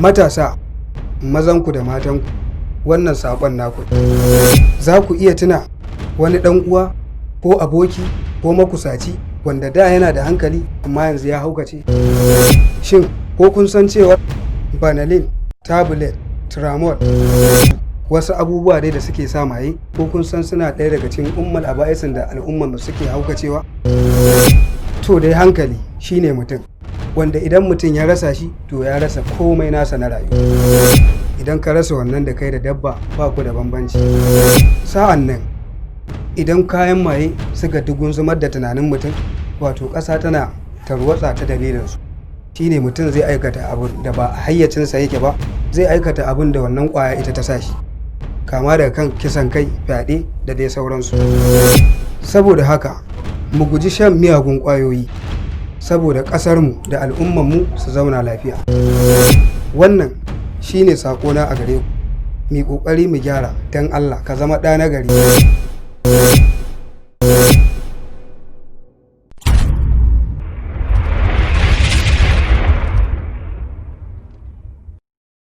Matasa, mazanku da matanku, wannan saƙon naku. Za ku iya tuna wani ɗan uwa ko aboki ko makusaci wanda da yana da hankali amma yanzu ya haukace? Shin ko kun san cewa Banalin, tablet, Tramol wasu abubuwa dai da suke sa maye, ko kun san suna ɗaya daga cikin ummul aba'isin da al'ummar mu suke haukacewa? To dai hankali shine mutum, wanda idan mutum ya rasa shi to ya rasa komai nasa na rayuwa. Idan ka rasa wannan da kai da dabba ba ku da bambanci. Sa'an nan idan kayan maye suka dugunzumar da tunanin mutum, wato ƙasa tana tarwatsa ta dalilinsu. Shine mutum zai aikata abu da ba a hayyacinsa yake ba, zai aikata abin da wannan ƙwaya ita ta sa shi, kama daga kan kisan kai, fyaɗe da dai sauransu. Saboda haka mu guji shan miyagun ƙwayoyi saboda ƙasarmu da al'ummarmu su zauna lafiya. Wannan shine saƙona a gare ku. Mu ƙoƙari mu gyara don Allah, ka zama ɗa na gari.